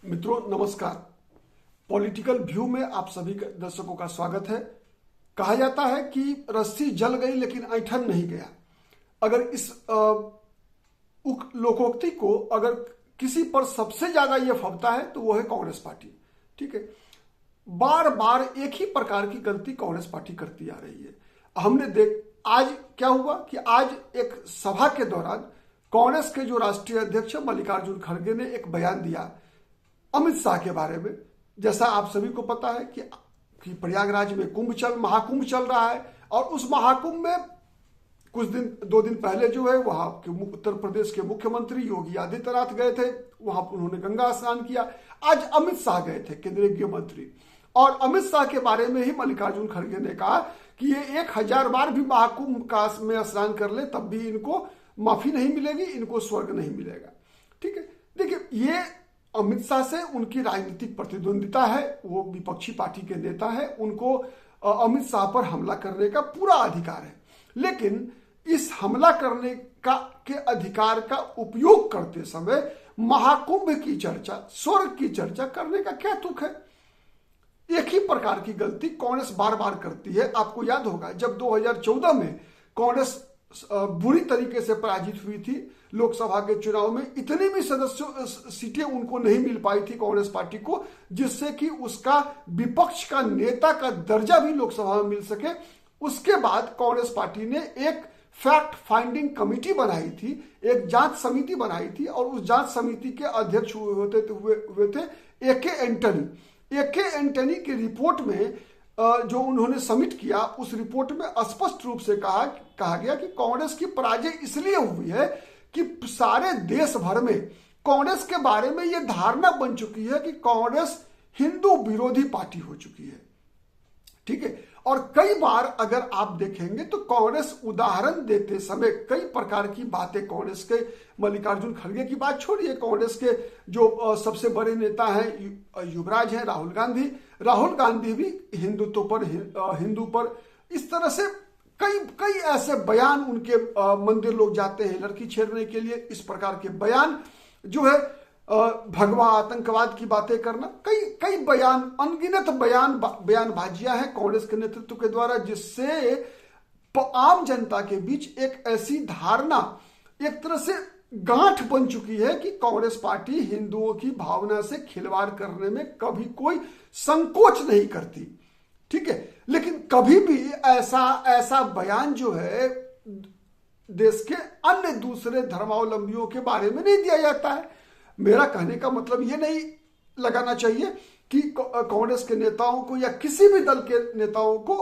मित्रों नमस्कार। Political view में आप सभी दर्शकों का स्वागत है। कहा जाता है कि रस्सी जल गई लेकिन ऐंठन नहीं गया। अगर इस लोकोक्ति को अगर किसी पर सबसे ज्यादा ये फबता है तो वो है कांग्रेस पार्टी। ठीक है, बार बार एक ही प्रकार की गलती कांग्रेस पार्टी करती आ रही है। हमने आज क्या हुआ कि आज एक सभा के दौरान कांग्रेस के जो राष्ट्रीय अध्यक्ष मल्लिकार्जुन खड़गे ने एक बयान दिया अमित शाह के बारे में। जैसा आप सभी को पता है कि प्रयागराज में महाकुंभ चल रहा है और उस महाकुंभ में कुछ दिन 2 दिन पहले जो है वहां के उत्तर प्रदेश के मुख्यमंत्री योगी आदित्यनाथ गए थे, वहां उन्होंने गंगा स्नान किया। आज अमित शाह गए थे, केंद्रीय गृह मंत्री, और अमित शाह के बारे में ही मल्लिकार्जुन खड़गे ने कहा कि ये 1000 बार भी महाकुंभ का में स्नान कर ले तब भी इनको माफी नहीं मिलेगी, इनको स्वर्ग नहीं मिलेगा। ठीक है, देखिए ये अमित शाह से उनकी राजनीतिक प्रतिद्वंदिता है, वो विपक्षी पार्टी के नेता है, उनको अमित शाह पर हमला करने का पूरा अधिकार है। लेकिन इस हमला करने के अधिकार का उपयोग करते समय महाकुंभ की चर्चा, स्वर्ग की चर्चा करने का क्या तुक है? एक ही प्रकार की गलती कांग्रेस बार बार करती है। आपको याद होगा जब 2014 में कांग्रेस बुरी तरीके से पराजित हुई थी लोकसभा के चुनाव में, इतनी भी सीटें उनको नहीं मिल पाई थी कांग्रेस पार्टी को जिससे कि उसका विपक्ष का नेता का दर्जा भी लोकसभा में मिल सके। उसके बाद कांग्रेस पार्टी ने एक फैक्ट फाइंडिंग कमेटी बनाई थी, एक जांच समिति बनाई थी, और उस जांच समिति के अध्यक्ष हुए थे एके एंटनी। एके एंटनी की रिपोर्ट में जो उन्होंने सबमिट किया, उस रिपोर्ट में स्पष्ट रूप से कहा गया कि कांग्रेस की पराजय इसलिए हुई है कि सारे देश भर में कांग्रेस के बारे में यह धारणा बन चुकी है कि कांग्रेस हिंदू विरोधी पार्टी हो चुकी है। ठीक है, और कई बार अगर आप देखेंगे तो कांग्रेस उदाहरण देते समय कई प्रकार की बातें कांग्रेस के, मल्लिकार्जुन खड़गे की बात छोड़िए, कांग्रेस के जो सबसे बड़े नेता हैं युवराज हैं राहुल गांधी भी हिंदुत्व पर, हिंदू पर इस तरह से कई ऐसे बयान, उनके मंदिर लोग जाते हैं लड़की छेड़ने के लिए, इस प्रकार के बयान जो है भगवा आतंकवाद की बातें करना, कई बयान, अनगिनत बयानबाजियां हैं कांग्रेस के नेतृत्व के द्वारा, जिससे आम जनता के बीच एक ऐसी धारणा, एक तरह से गांठ बन चुकी है कि कांग्रेस पार्टी हिंदुओं की भावना से खिलवाड़ करने में कभी कोई संकोच नहीं करती। ठीक है, लेकिन कभी भी ऐसा बयान जो है देश के अन्य दूसरे धर्मावलंबियों के बारे में नहीं दिया जाता है। मेरा कहने का मतलब ये नहीं लगाना चाहिए कि कांग्रेस के नेताओं को या किसी भी दल के नेताओं को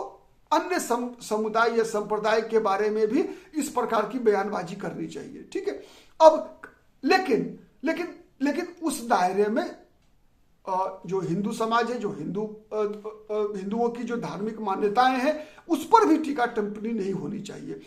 अन्य समुदाय या संप्रदाय के बारे में भी इस प्रकार की बयानबाजी करनी चाहिए। ठीक है, अब लेकिन उस दायरे में जो हिंदू समाज है, जो हिंदुओं की जो धार्मिक मान्यताएं हैं, उस पर भी टीका टिप्पणी नहीं होनी चाहिए,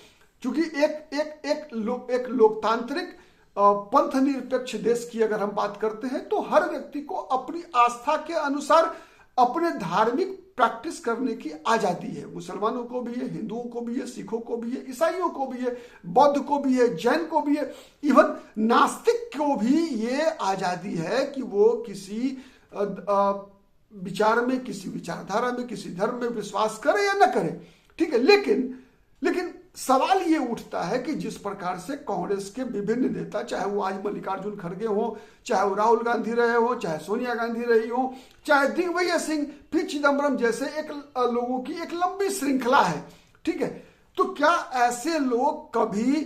क्योंकि एक लोकतांत्रिक पंथ निरपेक्ष देश की अगर हम बात करते हैं तो हर व्यक्ति को अपनी आस्था के अनुसार अपने धार्मिक प्रैक्टिस करने की आजादी है। मुसलमानों को भी है, हिंदुओं को भी है, सिखों को भी है, ईसाइयों को भी है, बौद्ध को भी है, जैन को भी है, इवन नास्तिक को भी ये आजादी है कि वो किसी विचार में, किसी विचारधारा में, किसी धर्म में विश्वास करे या न करे। ठीक है, लेकिन सवाल ये उठता है कि जिस प्रकार से कांग्रेस के विभिन्न नेता, चाहे वो आज मल्लिकार्जुन खड़गे हो, चाहे वो राहुल गांधी रहे हो, चाहे सोनिया गांधी रही हो, चाहे दिग्विजय सिंह, पी चिदम्बरम जैसे लोगों की एक लंबी श्रृंखला है। ठीक है, तो क्या ऐसे लोग कभी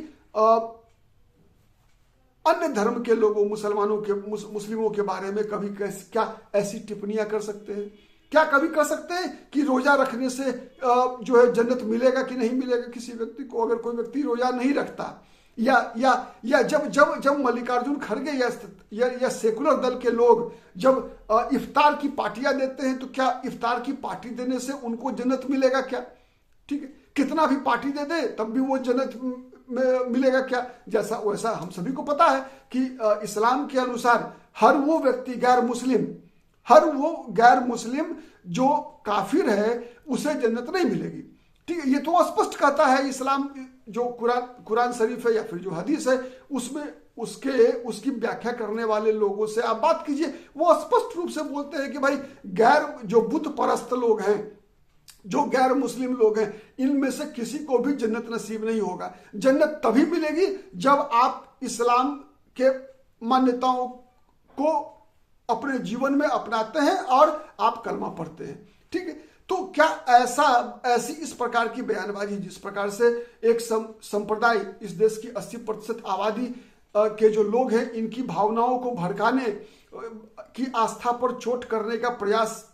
अन्य धर्म के लोगों, मुस्लिमों के बारे में कभी क्या ऐसी टिप्पणियां कर सकते हैं? क्या कभी कह सकते हैं कि रोजा रखने से जो है जन्नत मिलेगा कि नहीं मिलेगा किसी व्यक्ति को, अगर कोई व्यक्ति रोजा नहीं रखता? या जब मल्लिकार्जुन खड़गे या सेकुलर दल के लोग जब इफ्तार की पार्टियां देते हैं तो क्या इफ्तार की पार्टी देने से उनको जन्नत मिलेगा क्या? ठीक है, कितना भी पार्टी दे तब भी वो जन्नत में मिलेगा क्या? वैसा हम सभी को पता है कि इस्लाम के अनुसार हर वो गैर मुस्लिम जो काफिर है उसे जन्नत नहीं मिलेगी। ठीक है, ये तो स्पष्ट कहता है इस्लाम, जो कुरान शरीफ है या फिर जो हदीस है उसकी व्याख्या करने वाले लोगों से आप बात कीजिए, वो स्पष्ट रूप से बोलते हैं कि भाई गैर जो बुत परस्त लोग हैं, जो गैर मुस्लिम लोग हैं, इनमें से किसी को भी जन्नत नसीब नहीं होगा। जन्नत तभी मिलेगी जब आप इस्लाम के मान्यताओं को अपने जीवन में अपनाते हैं और आप कलमा पढ़ते हैं। ठीक है, तो क्या ऐसी इस प्रकार की बयानबाजी, जिस प्रकार से एक संप्रदाय, इस देश की 80% आबादी के जो लोग हैं, इनकी भावनाओं को भड़काने की, आस्था पर चोट करने का प्रयास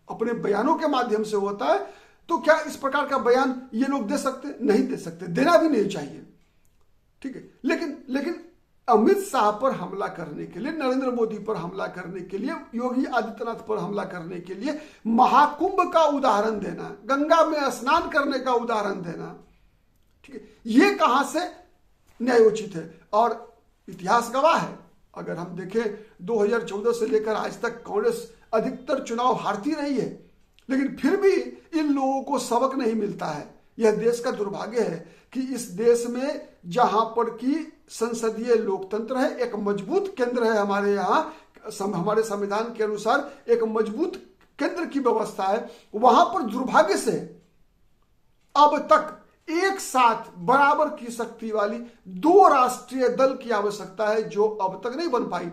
अपने बयानों के माध्यम से होता है, तो क्या इस प्रकार का बयान ये लोग दे सकते? नहीं दे सकते, देना भी नहीं चाहिए। ठीक है, लेकिन अमित शाह पर हमला करने के लिए, नरेंद्र मोदी पर हमला करने के लिए, योगी आदित्यनाथ पर हमला करने के लिए महाकुंभ का उदाहरण देना, गंगा में स्नान करने का उदाहरण देना, ठीक है, ये कहां से न्यायोचित है? और इतिहास गवाह है, अगर हम देखें 2014 से लेकर आज तक कांग्रेस अधिकतर चुनाव हारती रही है, लेकिन फिर भी इन लोगों को सबक नहीं मिलता है। यह देश का दुर्भाग्य है कि इस देश में जहां पर की संसदीय लोकतंत्र है, एक मजबूत केंद्र है हमारे यहाँ, हमारे संविधान के अनुसार एक मजबूत केंद्र की व्यवस्था है, वहां पर दुर्भाग्य से अब तक एक साथ बराबर की शक्ति वाली 2 राष्ट्रीय दल की आवश्यकता है, जो अब तक नहीं बन पाई।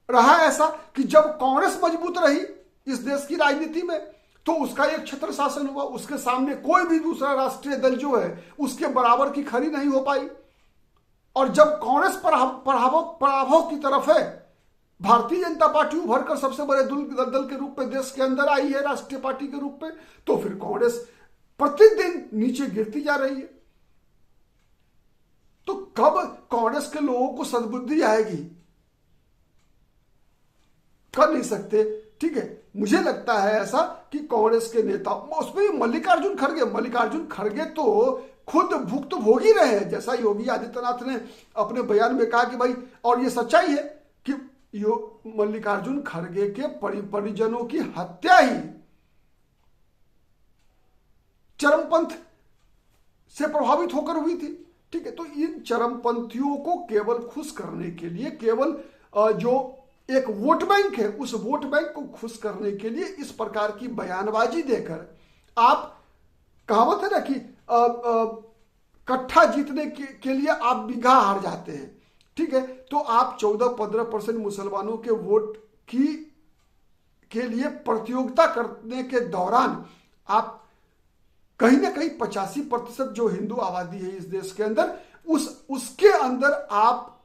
रहा ऐसा कि जब कांग्रेस मजबूत रही इस देश की राजनीति में, तो उसका एक छत्र शासन हुआ, उसके सामने कोई भी दूसरा राष्ट्रीय दल जो है उसके बराबर की खड़ी नहीं हो पाई। और जब कांग्रेस पराभव की तरफ है, भारतीय जनता पार्टी उभर कर सबसे बड़े दल के रूप में देश के अंदर आई है, राष्ट्रीय पार्टी के रूप में, तो फिर कांग्रेस प्रतिदिन नीचे गिरती जा रही है। तो कब कांग्रेस के लोगों को सद्बुद्धि आएगी? कर नहीं सकते। ठीक है, मुझे लगता है ऐसा कि कांग्रेस के नेता, उसमें मल्लिकार्जुन खड़गे तो खुद भुक्त भोग ही रहे हैं, जैसा योगी आदित्यनाथ ने अपने बयान में कहा कि भाई, और ये सच्चाई है कि मल्लिकार्जुन खड़गे के परिजनों की हत्या ही चरमपंथ से प्रभावित होकर हुई थी। ठीक है, तो इन चरमपंथियों को केवल खुश करने के लिए, केवल जो एक वोट बैंक है, उस वोट बैंक को खुश करने के लिए इस प्रकार की बयानबाजी देकर, आप, कहावत है ना कि कट्ठा जीतने के लिए आप बीघा हार जाते हैं। ठीक है, तो आप 14-15% मुसलमानों के वोट के लिए प्रतियोगिता करने के दौरान आप कहीं ना कहीं 85% जो हिंदू आबादी है इस देश के अंदर, उसके अंदर आप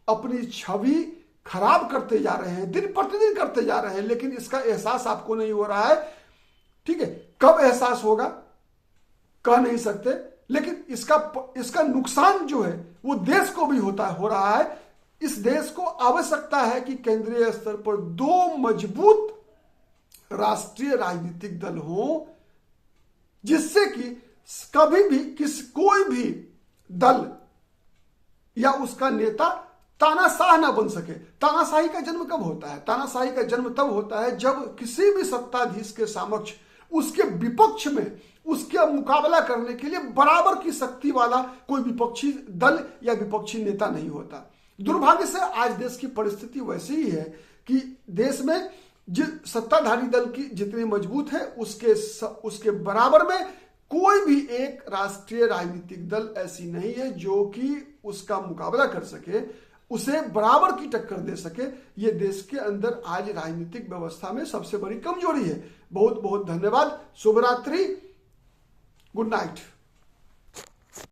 अपनी छवि खराब करते जा रहे हैं, दिन प्रतिदिन करते जा रहे हैं, लेकिन इसका एहसास आपको नहीं हो रहा है। ठीक है, कब एहसास होगा कह नहीं सकते, लेकिन इसका नुकसान जो है वो देश को भी हो रहा है। इस देश को आवश्यकता है कि केंद्रीय स्तर पर 2 मजबूत राष्ट्रीय राजनीतिक दल हो, जिससे कि कभी भी कोई भी दल या उसका नेता तानाशाह ना बन सके। तानाशाही का जन्म कब होता है? तानाशाही का जन्म तब होता है जब किसी भी सत्ताधीश के समक्ष, उसके विपक्ष में, उसका मुकाबला करने के लिए बराबर की शक्ति वाला कोई विपक्षी दल या विपक्षी नेता नहीं होता। दुर्भाग्य से आज देश की परिस्थिति वैसी ही है कि देश में सत्ताधारी दल की जितनी मजबूत है, उसके बराबर में कोई भी एक राष्ट्रीय राजनीतिक दल ऐसी नहीं है जो कि उसका मुकाबला कर सके, उसे बराबर की टक्कर दे सके। ये देश के अंदर आज राजनीतिक व्यवस्था में सबसे बड़ी कमजोरी है। बहुत बहुत धन्यवाद। शुभ रात्रि, गुड नाइट।